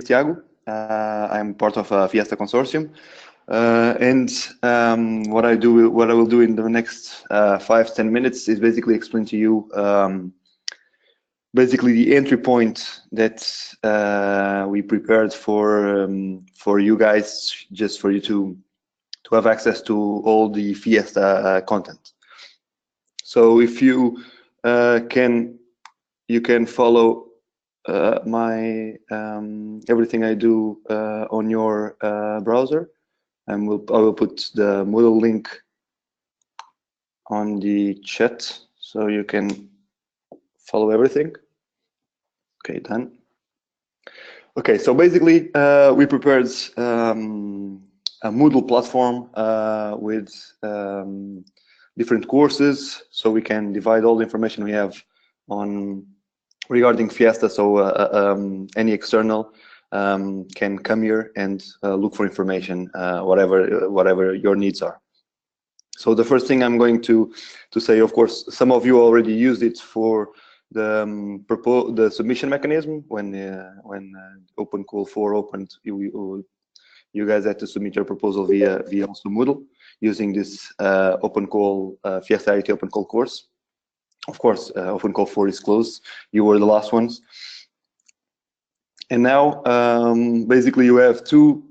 Thiago. I'm part of a FIESTA consortium, and what I will do in the next 5-10 minutes is basically explain to you basically the entry point that we prepared for you guys, just for you to have access to all the FIESTA content. So if you can follow my everything I do on your browser, and I will put the Moodle link on the chat so you can follow everything. Okay, done. Okay, so basically we prepared a Moodle platform with different courses, so we can divide all the information we have on regarding FIESTA. So any external can come here and look for information, whatever your needs are. So the first thing I'm going to say, of course, some of you already used it for the submission mechanism when OC4 opened. You guys had to submit your proposal via also Moodle using this OpenCall FIESTA IoT OpenCall course. Of course, OpenCall4 is closed. You were the last ones. And now, basically, you have two,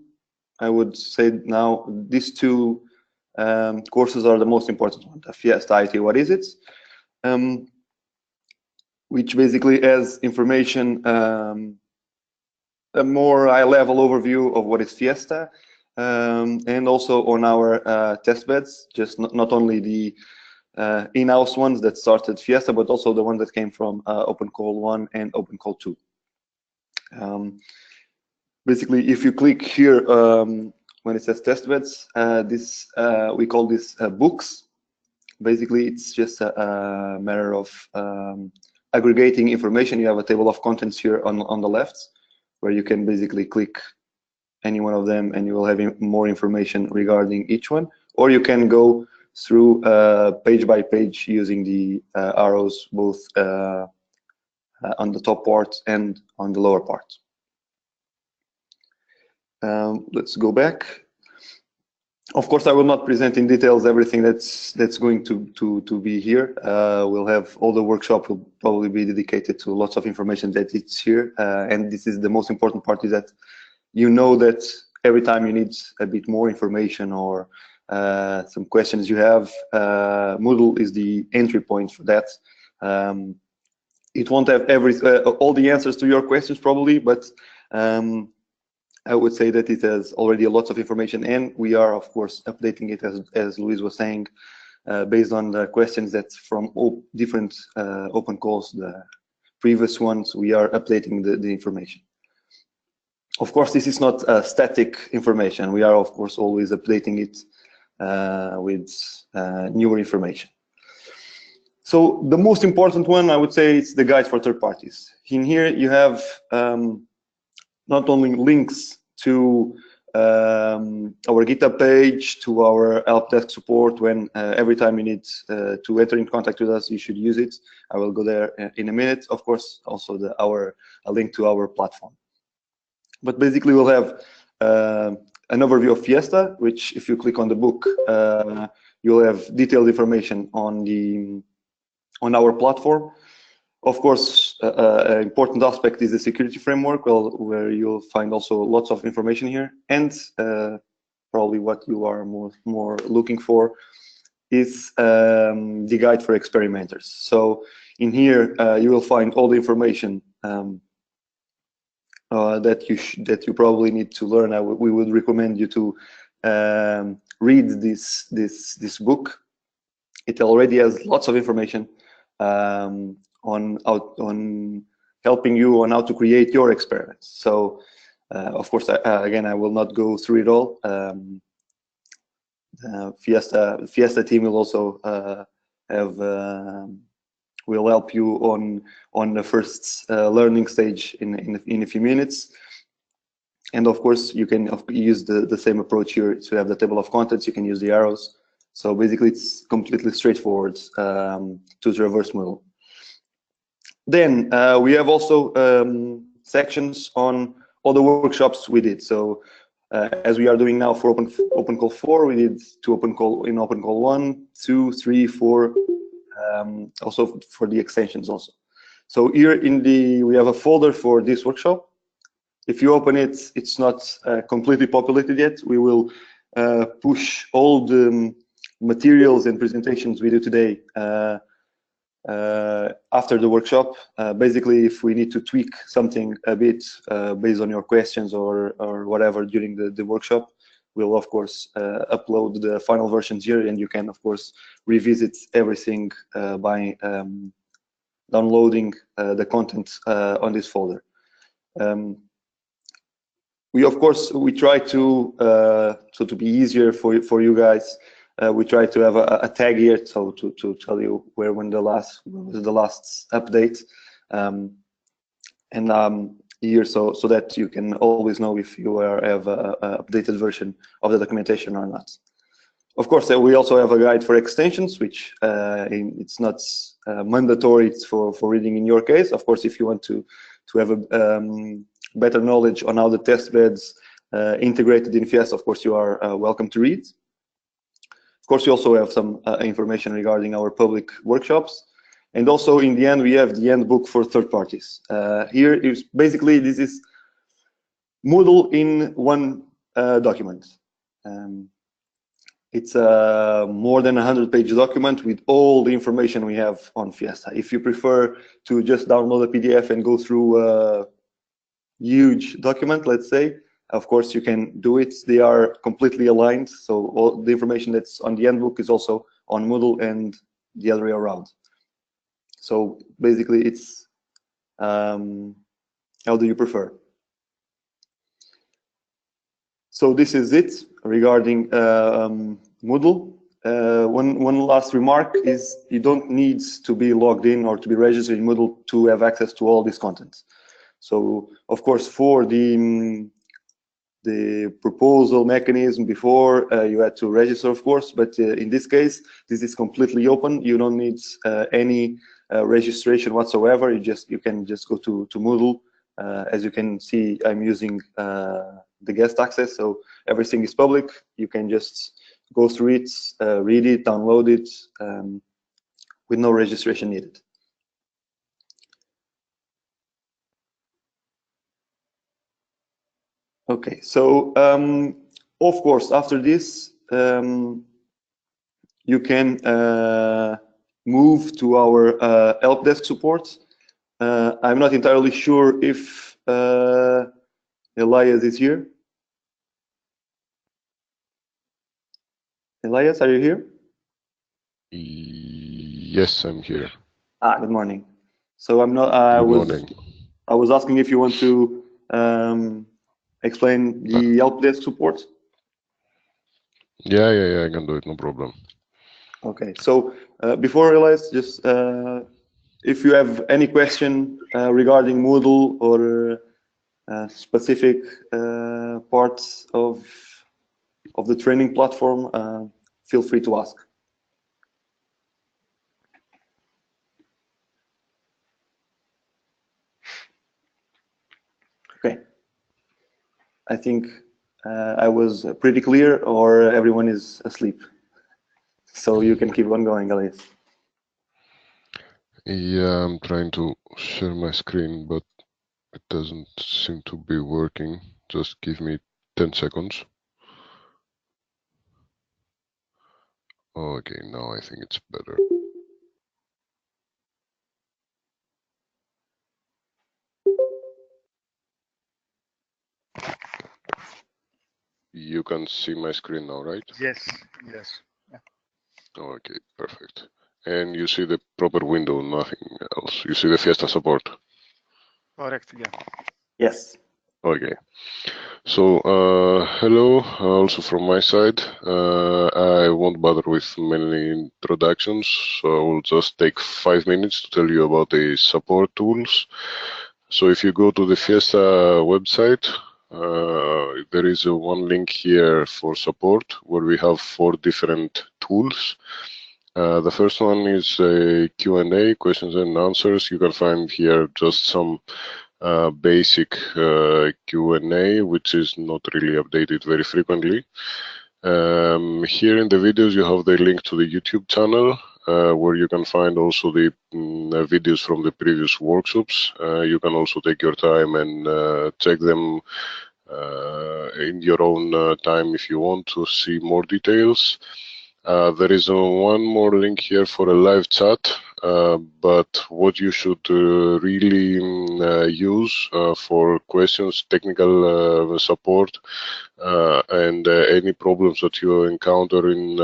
I would say now, these two courses are the most important one. The FIESTA IoT, what is it? Which basically has information, a more high-level overview of what is FIESTA, and also on our test beds, just not only the in-house ones that started FIESTA, but also the ones that came from OpenCall1 and OpenCall2. Basically, if you click here when it says test beds, we call this books. Basically, it's just a matter of aggregating information. You have a table of contents here on the left, where you can basically click any one of them, and you will have more information regarding each one, or you can go through page by page using the arrows both on the top part and on the lower part. Let's go back. Of course, I will not present in details everything that's going to be here. We'll have all the workshop will probably be dedicated to lots of information that it's here, and this is the most important part, is that you know that every time you need a bit more information or some questions you have, Moodle is the entry point for that. It won't have all the answers to your questions probably, but I would say that it has already a lot of information, and we are of course updating it as Luis was saying, based on the questions that's from all different open calls, the previous ones. We are updating the information. Of course, this is not static information. We are of course always updating it with newer information. So the most important one, I would say, is the guide for third parties. In here you have not only links to our GitHub page, to our help desk support. When every time you need to enter in contact with us, you should use it. I will go there in a minute. Of course, also a link to our platform. But basically, we'll have an overview of FIESTA, which if you click on the book, you'll have detailed information on our platform. Of course, an important aspect is the security framework, where you'll find also lots of information here, and probably what you are more looking for is the guide for experimenters. So in here you will find all the information that you probably need to learn. We would recommend you to read this book. It already has lots of information on helping you on how to create your experiments. So of course, again, I will not go through it all. FIESTA team will also will help you on the first learning stage in a few minutes. And of course, you can use the same approach here to have the table of contents. You can use the arrows. So basically, it's completely straightforward to traverse Moodle. Then we have also sections on all the workshops we did. So as we are doing now for open call 4, we did 2 open call in open call 1, 2, 3, 4, also for the extensions also. So here we have a folder for this workshop. If you open it, it's not completely populated yet. We will push all the materials and presentations we do today after the workshop. Basically, if we need to tweak something a bit based on your questions or whatever during the workshop, we'll of course upload the final versions here, and you can of course revisit everything by downloading the content on this folder. We try to so to be easier for you guys. We try to have a tag here, so to tell you when was the last update, and here so that you can always know if you have a updated version of the documentation or not. Of course, we also have a guide for extensions, which it's not mandatory for reading in your case. Of course, if you want to have a better knowledge on how the test beds integrated in Fiesta, of course, you are welcome to read. Of course, we also have some information regarding our public workshops. And also in the end, we have the handbook for third parties. Here is basically, this is Moodle in one document. It's a more than 100-page document with all the information we have on Fiesta. If you prefer to just download a PDF and go through a huge document, let's say, of course you can do it. They are completely aligned, so all the information that's on the handbook is also on Moodle and the other way around. So basically, it's how do you prefer? So this is it regarding Moodle. One last remark is you don't need to be logged in or to be registered in Moodle to have access to all this content. So of course, for the proposal mechanism before, you had to register, of course, but in this case, this is completely open. You don't need any registration whatsoever. You can just go to Moodle. As you can see, I'm using the guest access, so everything is public. You can just go through it, read it, download it, with no registration needed. Okay, so of course, after this, you can move to our help desk support. I'm not entirely sure if Elias is here. Elias, are you here? Yes, I'm here. Good morning. So I'm not. Good morning. I was asking if you want to explain the help desk support. Yeah, I can do it, no problem. Okay, so before Elias, just if you have any question regarding Moodle or specific parts of the training platform, feel free to ask. Okay, I think I was pretty clear, or everyone is asleep. So you can keep on going, Elias. Yeah, I'm trying to share my screen, but it doesn't seem to be working. Just give me 10 seconds. Okay, now I think it's better. You can see my screen now, right? Yes. Yeah. Okay, perfect. And you see the proper window, nothing else. You see the Fiesta support. Correct, yeah. Yes. Okay. So, hello, also from my side. I won't bother with many introductions, so I will just take 5 minutes to tell you about the support tools. So if you go to the Fiesta website, there is one link here for support where we have 4 different tools. The first one is a Q&A, questions and answers. You can find here just some basic Q&A, which is not really updated very frequently. Here in the videos, you have the link to the YouTube channel, where you can find also the videos from the previous workshops. You can also take your time and check them in your own time if you want to see more details. There is one more link here for a live chat, but what you should really use for questions, technical support, and any problems that you encounter in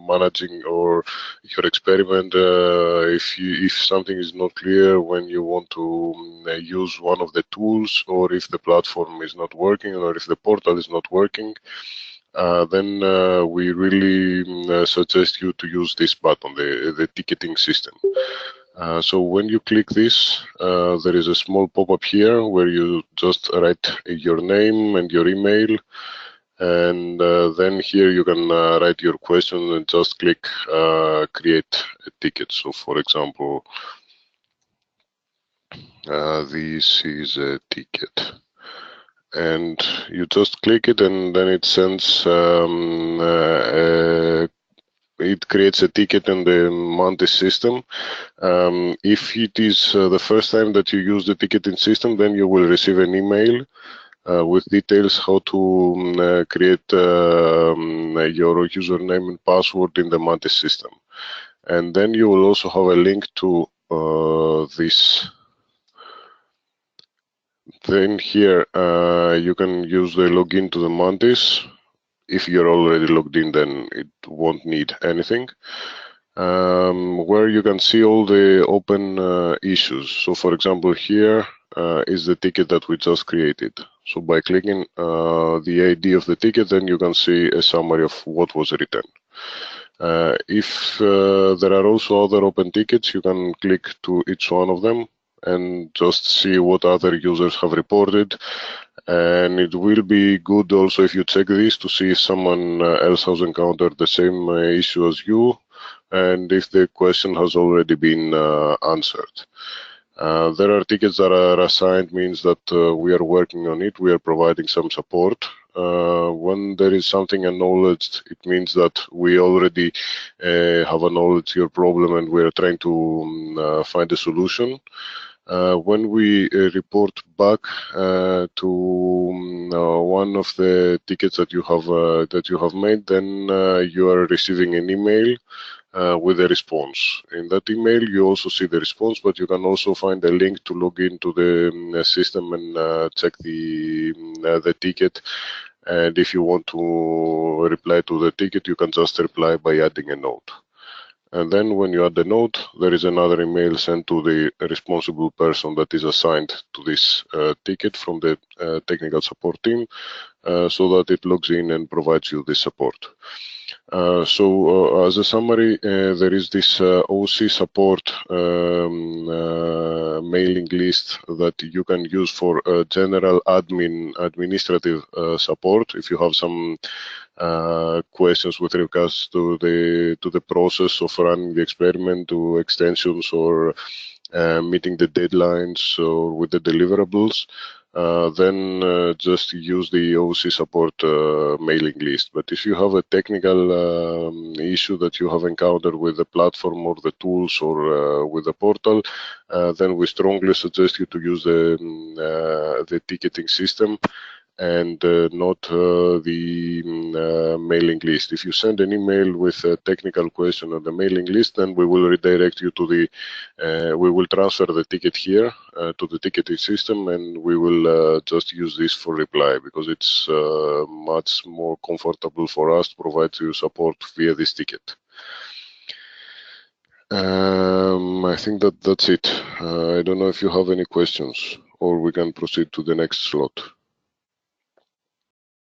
managing or your experiment, if something is not clear when you want to use one of the tools, or if the platform is not working, or if the portal is not working, then we really suggest you to use this button, the ticketing system. So when you click this, there is a small pop-up here where you just write your name and your email, and then here you can write your question and just click create a ticket. So for example, this is a ticket. And you just click it, and then it sends, it creates a ticket in the Mantis system. If it is the first time that you use the ticketing system, then you will receive an email with details how to create your username and password in the Mantis system. And then you will also have a link to this. Then here you can use the login to the Mantis. If you're already logged in, then it won't need anything. Where you can see all the open issues. So for example, here is the ticket that we just created. So by clicking the ID of the ticket, then you can see a summary of what was written. If there are also other open tickets, you can click to each one of them and just see what other users have reported. And it will be good also if you check this to see if someone else has encountered the same issue as you, and if the question has already been answered. There are tickets that are assigned, means that we are working on it, we are providing some support. When there is something acknowledged, it means that we already have acknowledged your problem and we are trying to find a solution. When we report back to one of the tickets that you have made, then you are receiving an email with a response. In that email, you also see the response, but you can also find a link to log into the system and check the ticket. And if you want to reply to the ticket, you can just reply by adding a note. And then when you add the note, there is another email sent to the responsible person that is assigned to this ticket from the technical support team, so that it logs in and provides you the support. So as a summary, there is this OC support mailing list that you can use for general administrative support. If you have some questions with regards to the process of running the experiment, to extensions, or meeting the deadlines, or with the deliverables, then just use the OC support mailing list. But if you have a technical issue that you have encountered with the platform or the tools or with the portal, then we strongly suggest you to use the ticketing system and not the mailing list. If you send an email with a technical question on the mailing list, then we will redirect you to the, we will transfer the ticket here to the ticketing system, and we will just use this for reply, because it's much more comfortable for us to provide you support via this ticket. I think that's it. I don't know if you have any questions, or we can proceed to the next slot.